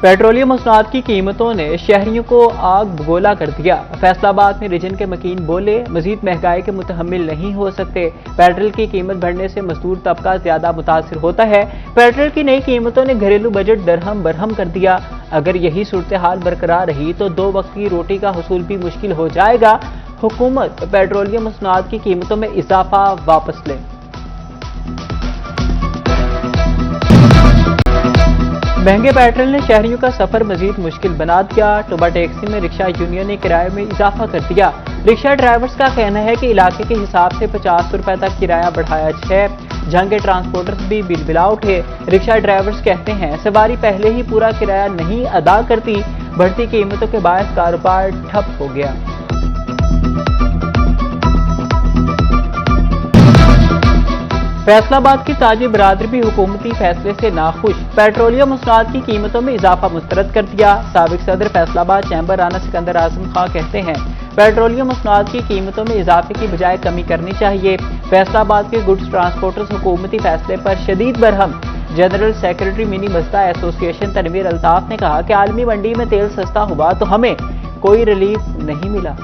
Petroleum मसनूआत की कीमतों ने शहरियों को आग बगोला कर दिया। फैसलाबाद में रीजन के मकीन बोले, मजीद महंगाई के मुतहम्मिल नहीं हो सकते। पेट्रोल की कीमत बढ़ने से मजदूर तबका ज्यादा मुतासिर होता है। पेट्रोल की नई कीमतों ने घरेलू बजट दरहम बरहम कर दिया। अगर यही सूरत हाल बरकरार रही तो 2 वक्त की रोटी का हुसूल भी मुश्किल हो जाएगा। हुकूमत पेट्रोलियम मसनूआत की कीमतों में इजाफा वापस ले। महंगे पेट्रोल ने शहरियों का सफर मजीद मुश्किल बना दिया। टोबा टैक्सी में रिक्शा यूनियन ने किराए में इजाफा कर दिया। रिक्शा ड्राइवर्स का कहना है कि इलाके के हिसाब से 50 रुपए तक किराया बढ़ाया है। जहां के ट्रांसपोर्टर्स भी बिलबिला उठे। रिक्शा ड्राइवर्स कहते हैं सवारी पहले ही पूरा किराया नहीं अदा करती। बढ़ती कीमतों के बायस कारोबार ठप हो गया। फैसलाबाद की ताजी बरादरी भी हुकूमती फैसले से नाखुश। पेट्रोलियम मसनूआत की कीमतों में इजाफा मुस्तरद कर दिया। साबिक सदर फैसलाबाद चैम्बर राना सिकंदर आजम खां कहते हैं पेट्रोलियम मसनूआत की कीमतों में इजाफे की बजाय कमी करनी चाहिए। फैसलाबाद के गुड्स ट्रांसपोर्टर्स हुकूमती फैसले पर शदीद Barham. General secretary mini मजदा association Tanveer Altaf ने कहा कि आलमी मंडी में तेल सस्ता हुआ तो हमें कोई रिलीफ नहीं मिला।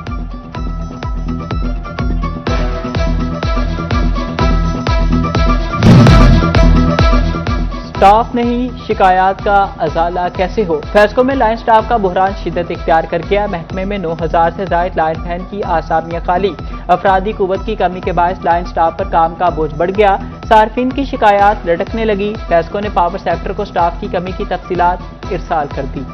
स्टाफ नहीं, शिकायत का अजाला कैसे हो। फैसलों में लाइन स्टाफ का बुहरान शिद्दत इख्तियार कर गया। महकमे में 9000 से जायद लाइन मैन की आसामियां खाली। अफरादी कुव्वत की कमी के बायस लाइन स्टाफ पर काम का बोझ बढ़ गया। सार्फिन की शिकायत लटकने लगी। फैसलों ने पावर सेक्टर को स्टाफ की कमी की तफसीलात इरसाल कर दी।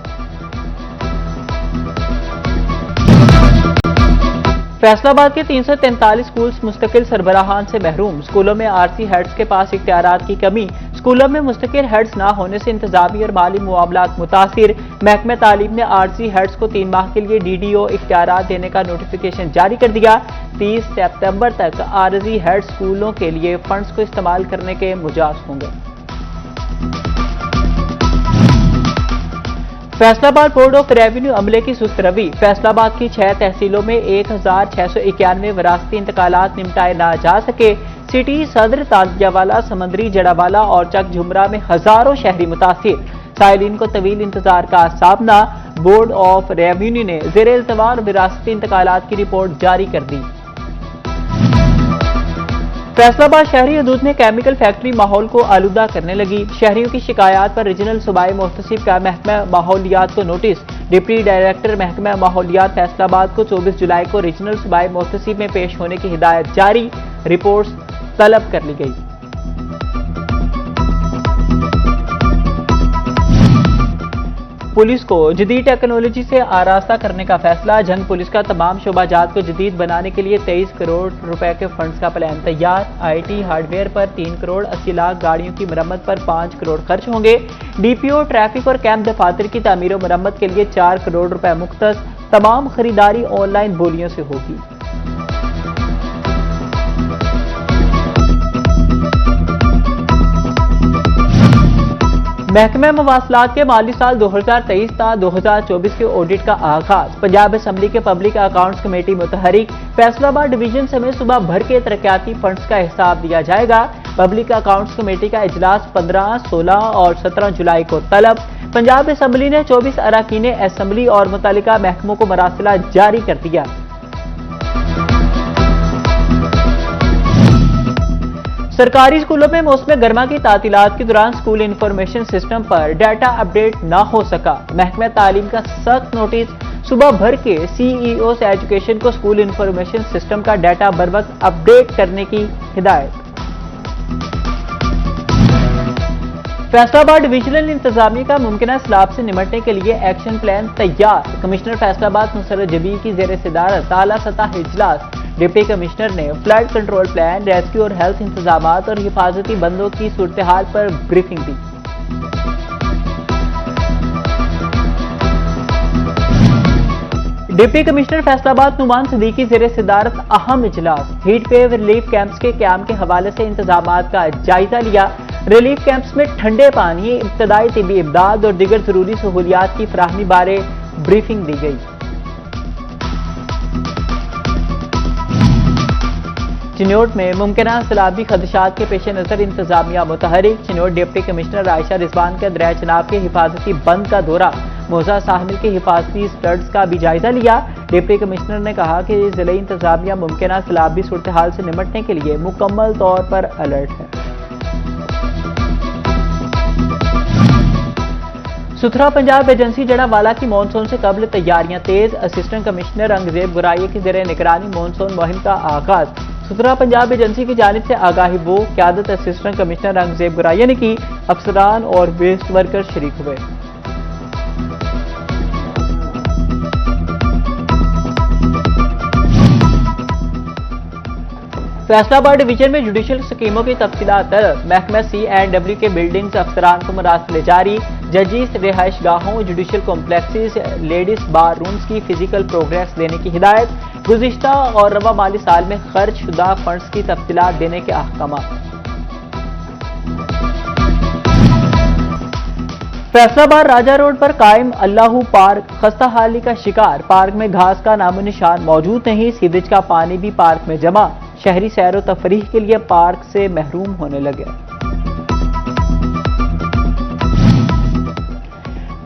फैसलाबाद के 343 स्कूल्स मुस्तकिल सरबराहान से महरूम। स्कूलों में आरसी हेड्स के पास इख्तियारात की कमी। स्कूलों में मुस्तकिल हेड्स ना होने से इंतजामी और माली मुआमलात मुतासिर। महकमे तालीम ने आरसी हेड्स को 3 माह के लिए डीडीओ इख्तियारात देने का नोटिफिकेशन जारी कर दिया। 30 सितंबर तक आरजी हेड्स स्कूलों के लिए फंड्स को इस्तेमाल करने के मुजाज होंगे। फैसलाबाद बोर्ड ऑफ रेवेन्यू अमले की सुस्त रवि। फैसलाबाद की 6 तहसीलों में 1691 वरासती इंतकालात निपटाए ना जा सके। सिटी, सदर, ताजियावाला, समंदरी, जड़ावाला और चक झुमरा में हजारों शहरी मुतासिर। साइलिन को तवील इंतजार का सामना। बोर्ड ऑफ रेवेन्यू ने ज़ेर इल्तवा विरासती इंतकालात की रिपोर्ट जारी कर दी। फैसलाबाद शहरी हदूद में केमिकल फैक्ट्री माहौल को आलूदा करने लगी। शहरियों की शिकायत पर रीजनल सूबाई मुहतसिब का महकमा माहौलियात को नोटिस। डिप्टी डायरेक्टर महकमा माहौलियात फैसलाबाद को 24 जुलाई को रीजनल सूबाई मुहतसिब में पेश होने की हिदायत जारी। रिपोर्ट्स तलब कर ली गई। पुलिस को जदीद टेक्नोलॉजी से आरास्ता करने का फैसला। जंग पुलिस का तमाम शोबाजात को जदीद बनाने के लिए 23 करोड़ रुपए के फंड्स का प्लान तैयार। आईटी हार्डवेयर पर 3 करोड़ 80 लाख, गाड़ियों की मरम्मत पर 5 करोड़ खर्च होंगे। डीपीओ, ट्रैफिक और कैंप दफातर की तामीर और मरम्मत के लिए 4 करोड़ रुपए मुख्तस। तमाम खरीदारी ऑनलाइन बोलियों से होगी। महकमा मवासलात के माली साल 2023 ta 2024 के ऑडिट का आगाज। पंजाब असम्बली के पब्लिक अकाउंट्स कमेटी मुतहरिक। फैसलाबाद डिवीजन समेत सुबह भर के तरक्याती फंड्स का हिसाब दिया जाएगा। पब्लिक अकाउंट्स कमेटी का इजलास 15, 16 और 17 जुलाई को तलब। पंजाब असम्बली ने 24 अरकान असम्बली और मुतल्लिका महकमों को मरासिला जारी कर दिया। सरकारी स्कूलों में मौसम गर्मा की तातीलात के दौरान स्कूल इंफॉर्मेशन सिस्टम पर डाटा अपडेट ना हो सका। महकमा तालीम का सख्त नोटिस। सुबह भर के सीईओ से एजुकेशन को स्कूल इंफॉर्मेशन सिस्टम का डाटा बर वक्त अपडेट करने की हिदायत। फैसलाबाद डिविजनल इंतजामिया का मुमकिन सैलाब से निमटने के लिए एक्शन प्लान तैयार। कमिश्नर फैसलाबाद मुसर्रत जबीर की ज़ेर सदारत आला सतह इजलास। डिप्टी कमिश्नर ने फ्लड कंट्रोल प्लान, रेस्क्यू और हेल्थ इंतजामात और हिफाजती बंदों की सूरत हाल पर ब्रीफिंग दी। डिप्टी कमिश्नर फैसलाबाद नुमान सिद्दीकी ज़ेर सदारत अहम इजलास। हीट वेव रिलीफ कैंप्स के क्याम के हवाले से इंतजामात का जायजा लिया। रिलीफ कैंप्स में ठंडे पानी, इब्तदाई तिबी इमदाद और दीगर जरूरी सहूलियात की फराहमी बारे ब्रीफिंग दी गई। چنوٹ میں ممکنہ سیلابی خدشات کے پیش نظر انتظامیہ متحرک، چنوٹ ڈپٹی کمشنر عائشہ رضوان کا دریائے چناب کے حفاظتی بند کا دورہ، موزہ ساحل کے حفاظتی سٹرڈز کا بھی جائزہ لیا۔ ڈپٹی کمشنر نے کہا کہ ضلعی انتظامیہ ممکنہ سیلابی صورتحال سے نمٹنے کے لیے مکمل طور پر الرٹ ہے۔ ستھرا پنجاب ایجنسی جڑاوالا کی مانسون سے قبل تیاریاں تیز، اسسٹنٹ کمشنر انگزیب گرائیے کی زیر نگرانی مانسون مہم کا آغاز۔ ستھرا پنجاب ایجنسی کی جانب سے آگاہی وہ قیادت اسسٹنٹ کمشنر انگزیب گرائیے نے کی، افسران اور ویسٹ ورکر شریک ہوئے۔ فیصلہ آباد ڈویژن میں جوڈیشل اسکیموں کی تفصیلات طلب، محکمہ C&W کے بلڈنگز افسران کو مراسلے جاری، ججز رہائش گاہوں، جوڈیشل کمپلیکسز، لیڈیز بار رومز کی فزیکل پروگریس دینے کی ہدایت، گزشتہ اور رواں مالی سال میں خرچ شدہ فنڈز کی تفصیلات دینے کے احکامات۔ فیصلہ آباد راجہ روڈ پر قائم اللہ پارک خستہ حالی کا شکار، پارک میں گھاس کا نام و نشان موجود نہیں، سیوریج کا پانی بھی پارک میں جمع، شہری سیر و تفریح کے لیے پارک سے محروم ہونے لگے۔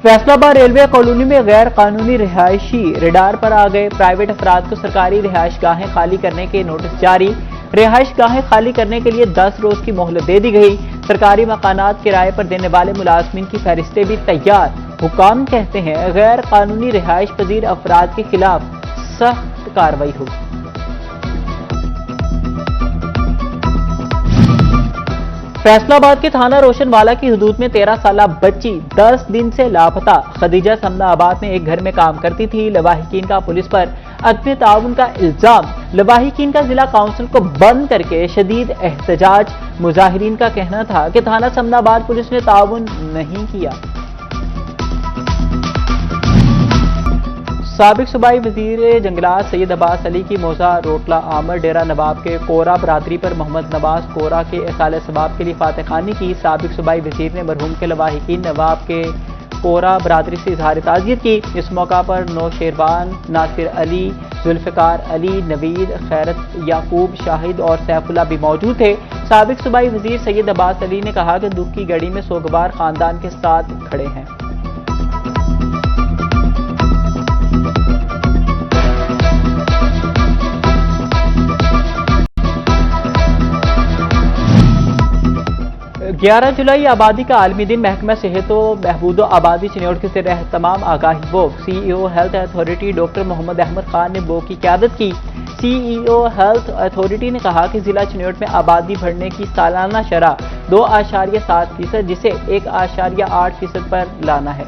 فیصلہ آباد ریلوے کالونی میں غیر قانونی رہائشی ریڈار پر آ گئے، پرائیویٹ افراد کو سرکاری رہائش گاہیں خالی کرنے کے نوٹس جاری، رہائش گاہیں خالی کرنے کے لیے 10 روز کی مہلت دے دی گئی، سرکاری مکانات کرائے پر دینے والے ملازمین کی فہرستیں بھی تیار، حکام کہتے ہیں غیر قانونی رہائش پذیر افراد کے خلاف سخت کارروائی ہوگی۔ فیصلہ آباد کے تھانہ روشن والا کی حدود میں 13 سالہ بچی 10 دن سے لاپتہ، خدیجہ سمنا آباد میں ایک گھر میں کام کرتی تھی، لواحقین کا پولیس پر عدم تعاون کا الزام، لواحقین کا ضلع کونسل کو بند کر کے شدید احتجاج، مظاہرین کا کہنا تھا کہ تھانہ سمنا آباد پولیس نے تعاون نہیں کیا۔ سابق صوبائی وزیر جنگلات سید عباس علی کی موزہ روٹلہ آمر ڈیرہ نواب کے کورا برادری پر محمد نواز کورا کے احصال ثواب کے لیے فاتح خوانی کی، سابق صوبائی وزیر نے مرحوم کے لواحقین نواب کے کورا برادری سے اظہار تعزیت کی۔ اس موقع پر نوشیروان، ناصر علی، ذوالفقار علی، نوید، خیرت یعقوب، شاہد اور سیف اللہ بھی موجود تھے۔ سابق صوبائی وزیر سید عباس علی نے کہا کہ دکھ کی گھڑی میں سوگوار خاندان کے ساتھ کھڑے ہیں۔ گیارہ جولائی آبادی کا عالمی دن، محکمہ صحت و بہبود و آبادی چنوٹ کے زیر اہتمام آگاہی بوگ، CEO health authority doctor Muhammad Ahmad Khan نے بوگ کی قیادت کی۔ CEO ہیلتھ اتھارٹی نے کہا کہ ضلع چنوٹ میں آبادی بڑھنے کی سالانہ شرح 2.7%، جسے 1.8% پر لانا ہے۔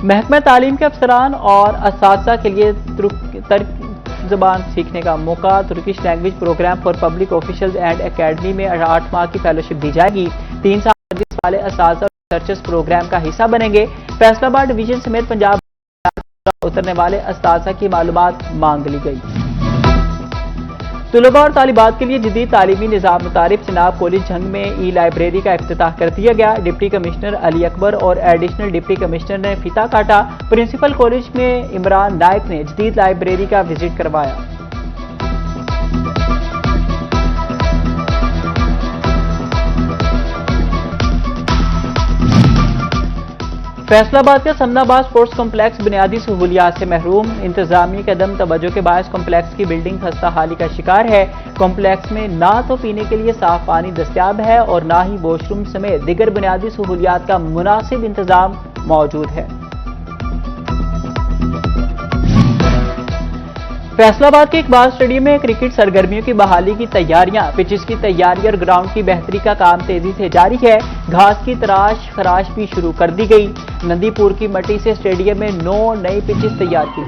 محکمہ تعلیم کے افسران اور اساتذہ کے لیے ترک زبان سیکھنے کا موقع، Turkish language programme for public officials and academy میں 8 ماہ کی فیلوشپ دی جائے گی، 3 سال سروس والے اساتذہ اور ریسرچرز پروگرام کا حصہ بنیں گے۔ فیصلہ آباد ڈویژن سمیت پنجاب اترنے والے اساتذہ کی معلومات مانگ لی گئی۔ طلباء اور طالبات کے لیے جدید تعلیمی نظام متعارف، چناب کالج جھنگ میں ای لائبریری کا افتتاح کر دیا گیا، ڈپٹی کمشنر علی اکبر اور ایڈیشنل ڈپٹی کمشنر نے فیتا کاٹا، پرنسپل کالج میں عمران نائک نے جدید لائبریری کا وزٹ کروایا۔ فیصلہ آباد کا سمنا آباد اسپورٹس کمپلیکس بنیادی سہولیات سے محروم، انتظامیہ کے عدم توجہ کے باعث کمپلیکس کی بلڈنگ خستہ حالی کا شکار ہے۔ کمپلیکس میں نہ تو پینے کے لیے صاف پانی دستیاب ہے اور نہ ہی واش روم سمیت دیگر بنیادی سہولیات کا مناسب انتظام موجود ہے۔ فیصلہ آباد کے اقبال اسٹیڈیم میں کرکٹ سرگرمیوں کی بحالی کی تیاریاں، پچز کی تیاری اور گراؤنڈ کی بہتری کا کام تیزی سے جاری ہے، گھاس کی تراش خراش بھی شروع کر دی گئی، نندی پور کی مٹی سے اسٹیڈیم میں 9 نئی پچز تیار کی۔